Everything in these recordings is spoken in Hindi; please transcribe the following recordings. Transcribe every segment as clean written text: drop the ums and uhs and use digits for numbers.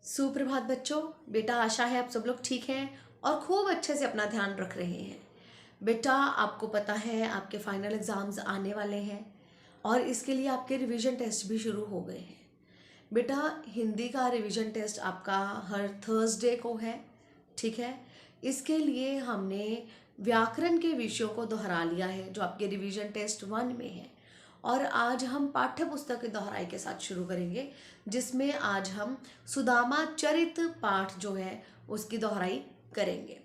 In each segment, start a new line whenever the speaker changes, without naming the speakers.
सुप्रभात बच्चों। बेटा आशा है आप सब लोग ठीक हैं और खूब अच्छे से अपना ध्यान रख रहे हैं। बेटा आपको पता है आपके फाइनल एग्ज़ाम्स आने वाले हैं और इसके लिए आपके रिवीजन टेस्ट भी शुरू हो गए हैं। बेटा हिंदी का रिवीजन टेस्ट आपका हर थर्सडे को है, ठीक है। इसके लिए हमने व्याकरण के विषयों को दोहरा लिया है जो आपके रिवीजन टेस्ट 1 में है और आज हम पाठ्य पुस्तक की दोहराई के साथ शुरू करेंगे, जिसमें आज हम सुदामा चरित पाठ जो है उसकी दोहराई करेंगे।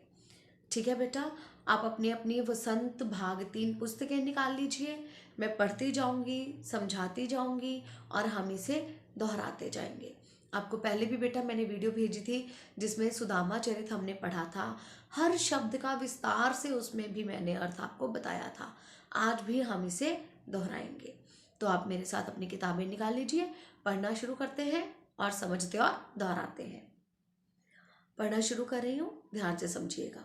ठीक है बेटा, आप अपनी अपनी वसंत भाग 3 पुस्तकें निकाल लीजिए। मैं पढ़ती जाऊंगी, समझाती जाऊंगी और हम इसे दोहराते जाएंगे। आपको पहले भी बेटा मैंने वीडियो भेजी थी जिसमें सुदामा चरित हमने पढ़ा था। हर शब्द का विस्तार से उसमें भी मैंने अर्थ आपको बताया था। आज भी हम इसे दोहराएंगे। तो आप मेरे साथ अपनी किताबें निकाल लीजिए, पढ़ना शुरू करते हैं और समझते और दोहराते हैं। पढ़ना शुरू कर रही हूँ, ध्यान से समझिएगा।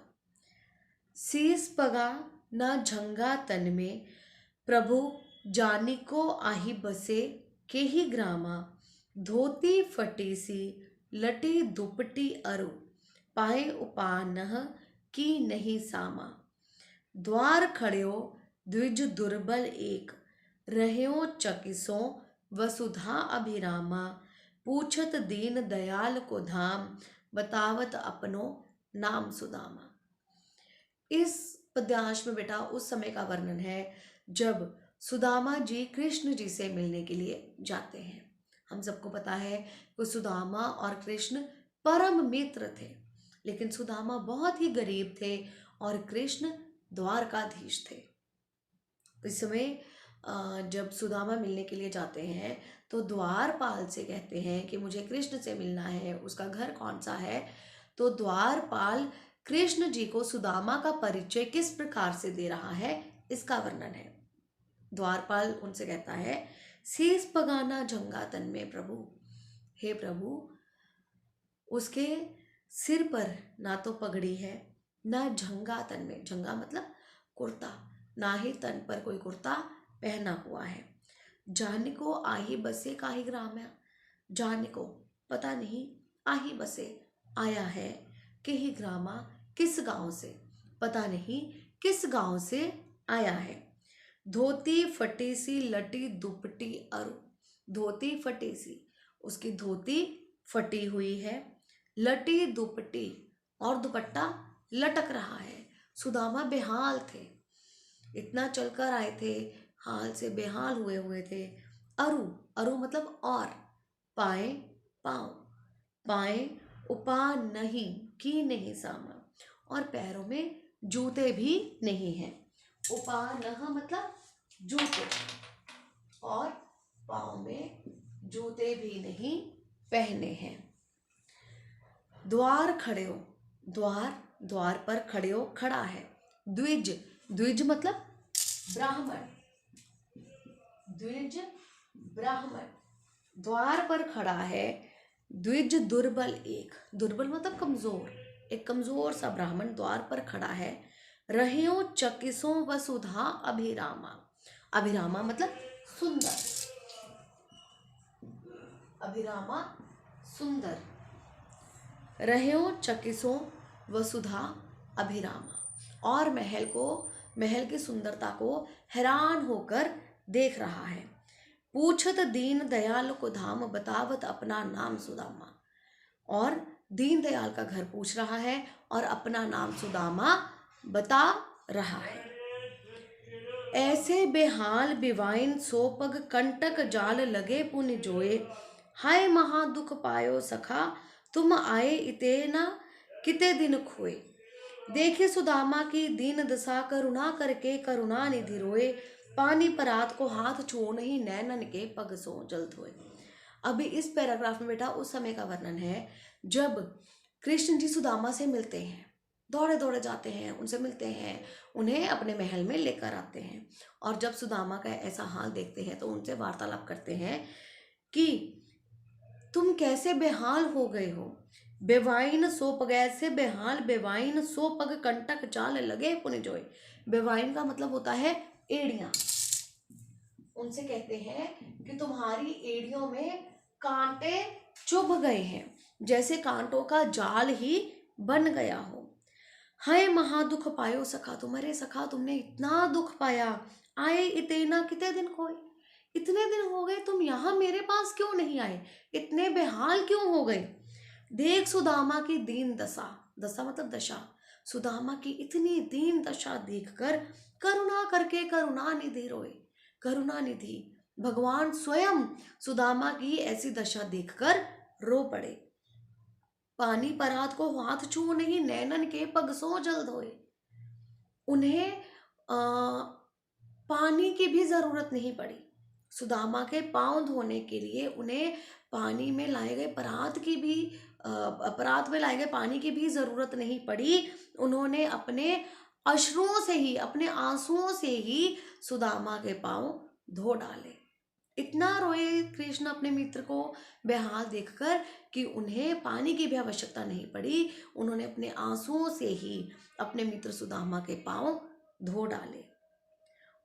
शीस पगा न झंगा तन में, प्रभु जानिको आही बसे के ही ग्रामा। धोती फटी सी लटी दुपटी अरु, पाए उपानह की नहीं सामा। द्वार खड़्यो द्विज दुर्बल एक, रह्यो चकिसों वसुधा अभिरामा। पूछत दीन दयाल को धाम, बतावत अपनो नाम सुदामा। इस पद्यांश में बेटा उस समय का वर्णन है जब सुदामा जी कृष्ण जी से मिलने के लिए जाते हैं। हम सबको पता है कि सुदामा और कृष्ण परम मित्र थे, लेकिन सुदामा बहुत ही गरीब थे और कृष्ण द्वारकाधीश थे। इस समय जब सुदामा मिलने के लिए जाते हैं तो द्वारपाल से कहते हैं कि मुझे कृष्ण से मिलना है, उसका घर कौन सा है। तो द्वारपाल कृष्ण जी को सुदामा का परिचय किस प्रकार से दे रहा है इसका वर्णन है। द्वारपाल उनसे कहता है, शीस पगाना झंगा तन में प्रभु, हे प्रभु उसके सिर पर ना तो पगड़ी है ना झंगा तन में, झंगा मतलब कुर्ता, ना ही तन पर कोई कुर्ता पहना हुआ है। जानिको आही बसे काहि ग्राम है, जानिको पता नहीं, आही बसे आया है, के ही ग्रामा किस गांव से, पता नहीं किस गांव से आया है। धोती फटी सी लटी दुपटी अरु, धोती फटी सी, उसकी धोती फटी हुई है, लटी दुपटी और दुपट्टा लटक रहा है। सुदामा बेहाल थे, इतना चलकर आए थे, हाल से बेहाल हुए हुए थे। अरु, अरु मतलब और, पाए पाँव, पाए उपा नहीं की नहीं सामा, और पैरों में जूते भी नहीं हैं। उपा नह मतलब जूते, और पाँव में जूते भी नहीं पहने हैं। द्वार खड़े हो, द्वार, द्वार पर खड़े हो खड़ा है। द्विज, द्विज मतलब ब्राह्मण, द्विज ब्राह्मण, द्वार पर खड़ा है। द्विज दुर्बल एक, दुर्बल मतलब कमजोर, एक कमजोर सा ब्राह्मण द्वार पर खड़ा है। रह्यो चकिसों वसुधा अभिरामा, अभिरामा मतलब सुंदर, अभिरामा सुंदर, रह्यो चकिसों वसुधा अभिरामा, और महल को, महल की सुंदरता को हैरान होकर देख रहा है। पूछत दीन दयाल को धाम, बतावत अपना नाम सुदामा, और दीन दयाल का घर पूछ रहा है और अपना नाम सुदामा बता रहा है। ऐसे बेहाल बिवाइन सोपग, कंटक जाल लगे पुन जोए। हाय महा दुख पायो सखा, तुम आए इते न किते दिन खोए। देखे सुदामा की दीन दशा, करुणा करके करुणा निधि रोए। पानी परात को हाथ छुओ नहीं, नैनन के पग सो जल धोए। अभी इस पैराग्राफ में बेटा उस समय का वर्णन है जब कृष्ण जी सुदामा से मिलते हैं, दौड़े दौड़े जाते हैं, उनसे मिलते हैं, उन्हें अपने महल में लेकर आते हैं। और जब सुदामा का ऐसा हाल देखते हैं तो उनसे वार्तालाप करते हैं कि तुम कैसे बेहाल हो गए हो। बेवाइन सो पग, ऐसे बेहाल बेवाइन सो पग, कंटक जाल लगे पुन जोए। बेवाइन का मतलब होता है एड़ियां। उनसे कहते हैं कि तुम्हारी एड़ियों में कांटे चुभ गए हैं। जैसे कांटों का जाल ही बन गया हो। हाय महादुख पायो सखा तुम, अरे सखा तुमने इतना दुख पाया। आए इतना कितने दिन खोए, इतने दिन हो गए तुम यहाँ मेरे पास क्यों नहीं आए, इतने बेहाल क्यों हो गए। देख सुदामा की दीन दशा, दशा मतलब दशा, सुदामा की इतनी दीन दशा देखकर करुणा करके करुणा निधि रोए। करुणा निधि भगवान स्वयं सुदामा की ऐसी दशा देखकर रो पड़े। पानी परात को हाथ छू नहीं, नैनन के पग सो जल धोए। उन्हें पानी की भी जरूरत नहीं पड़ी। सुदामा के पांव धोने के लिए उन्हें पानी में लाए गए परात की भी परात में लाए गए पानी की भी जरूरत नहीं पड़ी। उन्होंने अपने अश्रुओं से ही, अपने आंसुओं से ही सुदामा के पांव धो डाले। इतना रोए कृष्ण अपने मित्र को बेहाल देखकर कि उन्हें पानी की भी आवश्यकता नहीं पड़ी। उन्होंने अपने आंसुओं से ही अपने मित्र सुदामा के पांव धो डाले।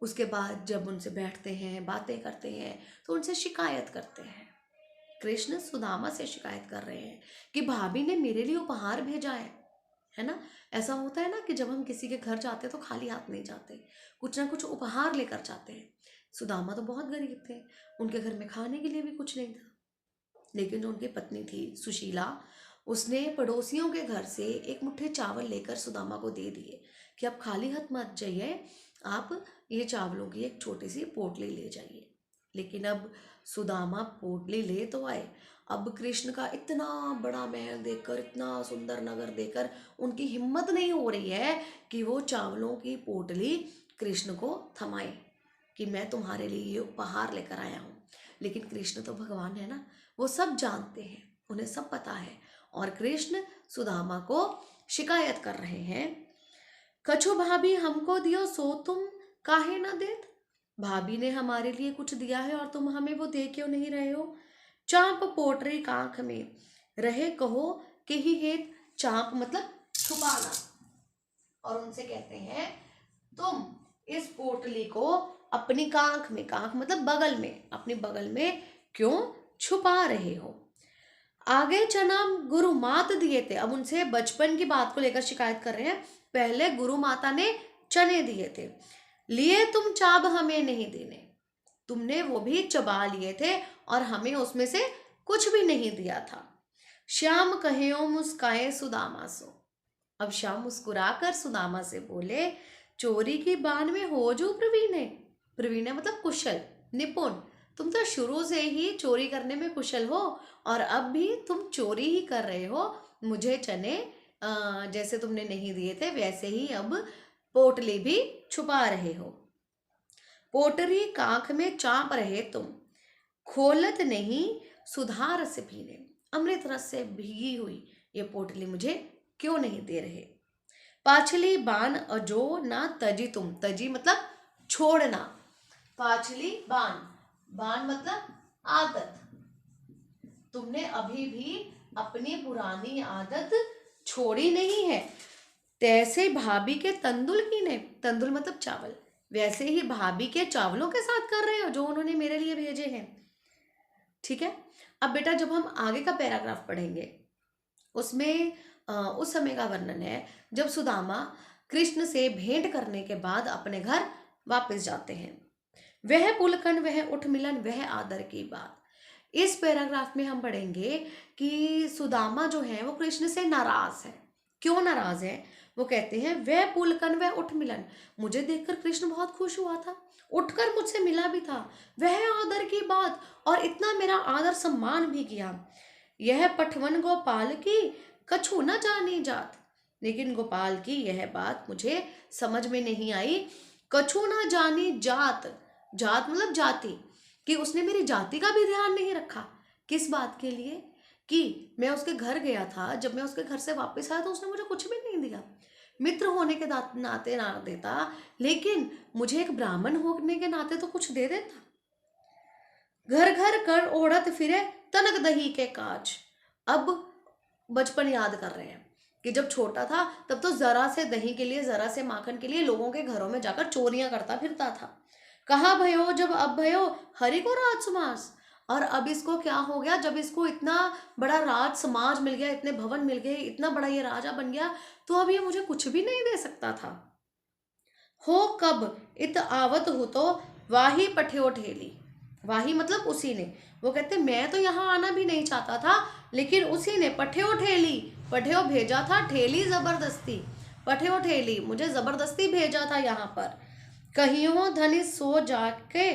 उसके बाद जब उनसे बैठते हैं, बातें करते हैं, तो उनसे शिकायत करते हैं। कृष्ण सुदामा से शिकायत कर रहे हैं कि भाभी ने मेरे लिए उपहार भेजा है ना। ऐसा होता है ना कि जब हम किसी के घर जाते हैं तो खाली हाथ नहीं जाते, कुछ ना कुछ उपहार लेकर जाते हैं। सुदामा तो बहुत गरीब थे, उनके घर में खाने के लिए भी कुछ नहीं था। लेकिन जो उनकी पत्नी थी सुशीला, उसने पड़ोसियों के घर से एक मुट्ठी चावल लेकर सुदामा को दे दिए कि आप खाली हाथ मत जाइए, आप ये चावलों की एक छोटी सी पोटली ले जाइए। लेकिन अब सुदामा पोटली ले तो आए, अब कृष्ण का इतना बड़ा महल देखकर, इतना सुंदर नगर देखकर उनकी हिम्मत नहीं हो रही है कि वो चावलों की पोटली कृष्ण को थमाए कि मैं तुम्हारे लिए ये उपहार लेकर आया हूँ। लेकिन कृष्ण तो भगवान है ना, वो सब जानते हैं, उन्हें सब पता है। और कृष्ण सुदामा को शिकायत कर रहे हैं, कछु भाभी हमको दियो सो तुम काहे न देत। भाभी ने हमारे लिए कुछ दिया है और तुम हमें वो दे क्यों नहीं रहे हो। चाप पोटरी कांख में रहे कहो कि ही हेत, चाप मतलब छुपाना। और उनसे कहते हैं तुम इस पोटली को अपनी कांख में, कांख मतलब बगल में, अपनी बगल में क्यों छुपा रहे हो। आगे चना गुरु मात दिए थे। अब उनसे बचपन की बात को लेकर शिकायत कर रहे हैं। पहले गुरु माता ने चने दिए थे, लिए तुम चाब हमें नहीं देने, तुमने वो भी चबा लिए थे और हमें उसमें से कुछ भी नहीं दिया था। श्याम कहो मुस्काए सुदामा सो। अब श्याम मुस्कुराकर सुदामा से बोले, चोरी की बान में हो जो प्रवीण है। प्रवीण है मतलब कुशल, निपुण। तुम तो शुरू से ही चोरी करने में कुशल हो और अब भी तुम चोरी ही कर रहे हो। मुझे चने जैसे तुमने नहीं दिए थे वैसे ही अब पोटली भी छुपा रहे हो। पोटरी कांख में चाप रहे तुम, खोलत नहीं सुधा रस पीने। अमृत रस से भीगी हुई ये पोटली मुझे क्यों नहीं दे रहे। पाछली बान अजो ना तजी तुम, तजी मतलब छोड़ना, पाछली बान, बान मतलब आदत, तुमने अभी भी अपनी पुरानी आदत छोड़ी नहीं है। तैसे भाभी के तंदुल की ने, तंदुल मतलब चावल, वैसे ही भाभी के चावलों के साथ कर रहे हो जो उन्होंने मेरे लिए भेजे हैं। ठीक है। अब बेटा जब हम आगे का पैराग्राफ पढ़ेंगे उसमें उस समय का वर्णन है जब सुदामा कृष्ण से भेंट करने के बाद अपने घर वापस जाते हैं। वह पुलकन, वह उठ मिलन, वह आदर की बात। इस पैराग्राफ में हम पढ़ेंगे कि सुदामा जो है वो कृष्ण से नाराज है। क्यों नाराज है? वो कहते हैं वह पुलकन वह उठ मिलन, मुझे देखकर कृष्ण बहुत खुश हुआ था, उठकर मुझसे मिला भी था। वह आदर की बात, और इतना मेरा आदर सम्मान भी किया। यह पठवन गोपाल की कछु न जानी जात, लेकिन गोपाल की यह बात मुझे समझ में नहीं आई। कछु न जानी जात, जात मतलब जाति, कि उसने मेरी जाति का भी ध्यान नहीं रखा। किस बात के लिए? कि मैं उसके घर गया था, जब मैं उसके घर से वापस आया तो उसने मुझे कुछ भी नहीं दिया। मित्र होने के नाते ना देता, लेकिन मुझे एक ब्राह्मण होने के नाते तो कुछ दे देता। घर घर कर ओढ़त फिरे तनक दही के काज। अब बचपन याद कर रहे हैं कि जब छोटा था तब तो जरा से दही के लिए, जरा से माखन के लिए लोगों के घरों में जाकर चोरियां करता फिरता था। कहाँ भयो जब अब भयो हरि को रात सुमास। और अब इसको क्या हो गया, जब इसको इतना बड़ा राज समाज मिल गया, इतने भवन मिल गए, इतना बड़ा ये राजा बन गया, तो अब ये मुझे कुछ भी नहीं दे सकता था। हो कब इत आवत हो तो वाही पठ्यो ठेली, वाही मतलब उसी ने, वो कहते मैं तो यहाँ आना भी नहीं चाहता था, लेकिन उसी ने पठ्यो ठेली, पठ्यो भेजा था, ठेली जबरदस्ती, पठ्यो ठेली मुझे जबरदस्ती भेजा था यहाँ पर। कहियो धन सो जाके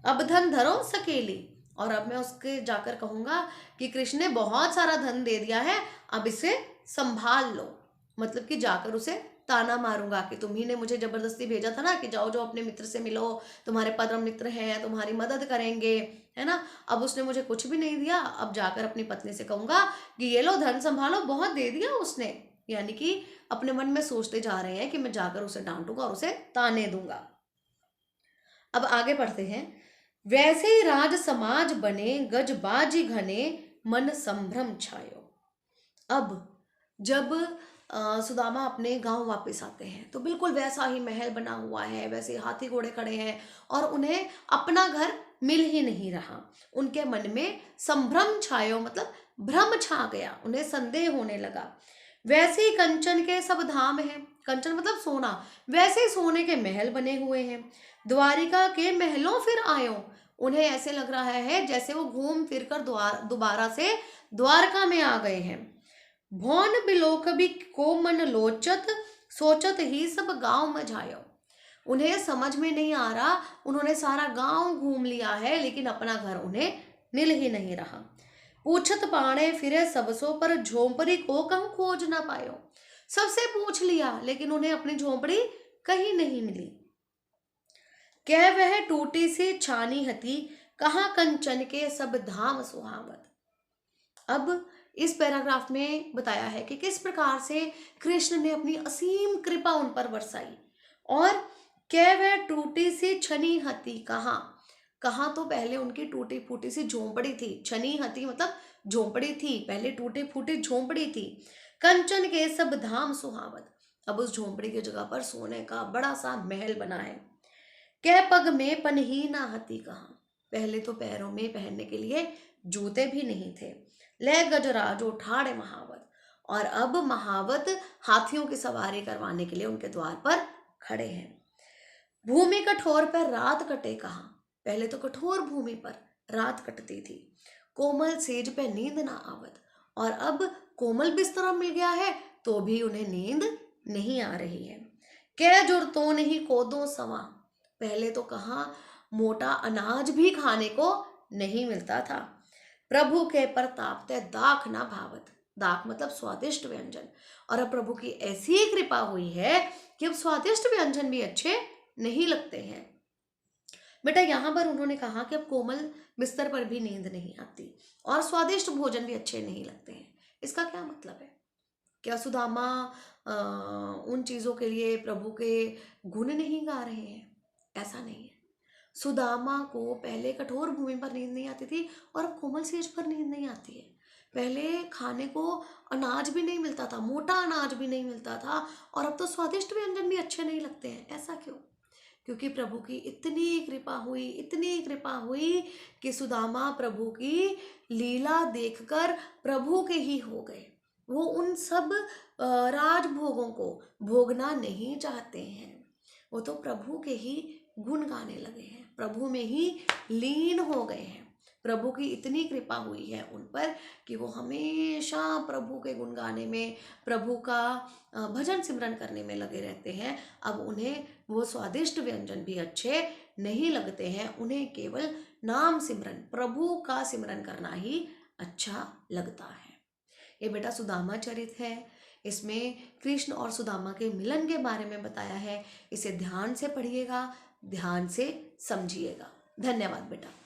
अब धन धरो सकेली, और अब मैं उसके जाकर कहूंगा कि कृष्ण ने बहुत सारा धन दे दिया है, अब इसे संभाल लो। मतलब कि जाकर उसे ताना मारूंगा कि तुम ही ने मुझे जबरदस्ती भेजा था ना कि जाओ जाओ अपने मित्र से मिलो, तुम्हारे परम मित्र हैं, तुम्हारी मदद करेंगे, है ना। अब उसने मुझे कुछ भी नहीं दिया, अब जाकर अपनी पत्नी से कहूंगा कि ये लो धन संभालो, बहुत दे दिया उसने। यानी कि अपने मन में सोचते जा रहे हैं कि मैं जाकर उसे डांटूंगा और उसे ताने दूंगा। अब आगे पढ़ते हैं। वैसे ही राज समाज बने गजबाजी घने मन संभ्रम छायो। अब जब सुदामा अपने गांव वापस आते हैं तो बिल्कुल वैसा ही महल बना हुआ है, वैसे हाथी घोड़े खड़े हैं और उन्हें अपना घर मिल ही नहीं रहा। उनके मन में संभ्रम छायो मतलब भ्रम छा गया, उन्हें संदेह होने लगा। वैसे ही कंचन के सब धाम हैं, कंचन मतलब सोना, वैसे ही सोने के महल बने हुए हैं। द्वारिका के महलों फिर आयो, उन्हें ऐसे लग रहा है जैसे वो घूम फिर कर दोबारा से द्वारका में आ गए हैं। भौन बिलोक भी को मन लोचत सोचत ही सब गांव मझायो। उन्हें समझ में नहीं आ रहा, उन्होंने सारा गांव घूम लिया है लेकिन अपना घर उन्हें मिल ही नहीं रहा। पूछत पाणे फिरे सबसो पर झोंपड़ी को कहूं खोज ना पायो। सबसे पूछ लिया लेकिन उन्हें अपनी झोंपड़ी कहीं नहीं मिली। कह वह टूटी सी छानी हती कहाँ कंचन के सब धाम सुहावत। अब इस पैराग्राफ में बताया है कि किस प्रकार से कृष्ण ने अपनी असीम कृपा उन पर बरसाई। और कह वह टूटी सी छनी हती, कहाँ, कहाँ तो पहले उनकी टूटी फूटी सी झोंपड़ी थी, छनी हती मतलब झोंपड़ी थी, पहले टूटी फूटी झोंपड़ी थी। कंचन के सब धाम सुहावत, अब उस झोंपड़ी की जगह पर सोने का बड़ा सा महल बना है। कह पग में पनही ना हती, कहाँ, पहले तो पैरों में पहनने के लिए जूते भी नहीं थे। ले गजराजो ठाड़े महावत, और अब महावत हाथियों की सवारी करवाने के लिए उनके द्वार पर खड़े हैं। भूमि कठोर पर रात कटे, कहाँ, पहले तो कठोर भूमि पर रात कटती थी। कोमल सेज पे नींद ना आवत, और अब कोमल बिस्तरा मिल गया है तो भी उन्हें नींद नहीं आ रही है। कै जुर तो नहीं कोदो सवा, पहले तो कहाँ मोटा अनाज भी खाने को नहीं मिलता था। प्रभु के प्रताप ते दाख ना भावत, दाख मतलब स्वादिष्ट व्यंजन, और अब प्रभु की ऐसी कृपा हुई है कि अब स्वादिष्ट व्यंजन भी अच्छे नहीं लगते हैं। बेटा यहाँ पर उन्होंने कहा कि अब कोमल बिस्तर पर भी नींद नहीं आती और स्वादिष्ट भोजन भी अच्छे नहीं लगते हैं। इसका क्या मतलब है? क्या सुदामा उन चीजों के लिए प्रभु के गुण नहीं गा रहे हैं? ऐसा नहीं है। सुदामा को पहले कठोर भूमि पर नींद नहीं आती थी और अब कोमल सेज पर नींद नहीं आती है। पहले खाने को अनाज भी नहीं मिलता था, मोटा अनाज भी नहीं मिलता था, और अब तो स्वादिष्ट व्यंजन भी अच्छे नहीं लगते हैं। ऐसा क्यों? क्योंकि प्रभु की इतनी कृपा हुई, इतनी कृपा हुई कि सुदामा प्रभु की लीला देखकर प्रभु के ही हो गए। वो उन सब राजभोगों को भोगना नहीं चाहते हैं, वो तो प्रभु के ही गुण गाने लगे हैं, प्रभु में ही लीन हो गए हैं। प्रभु की इतनी कृपा हुई है उन पर कि वो हमेशा प्रभु के गुण गाने में, प्रभु का भजन सिमरन करने में लगे रहते हैं। अब उन्हें वो स्वादिष्ट व्यंजन भी अच्छे नहीं लगते हैं, उन्हें केवल नाम सिमरन, प्रभु का सिमरन करना ही अच्छा लगता है। ये बेटा सुदामा चरित है, इसमें कृष्ण और सुदामा के मिलन के बारे में बताया है। इसे ध्यान से पढ़िएगा, ध्यान से समझिएगा। धन्यवाद बेटा।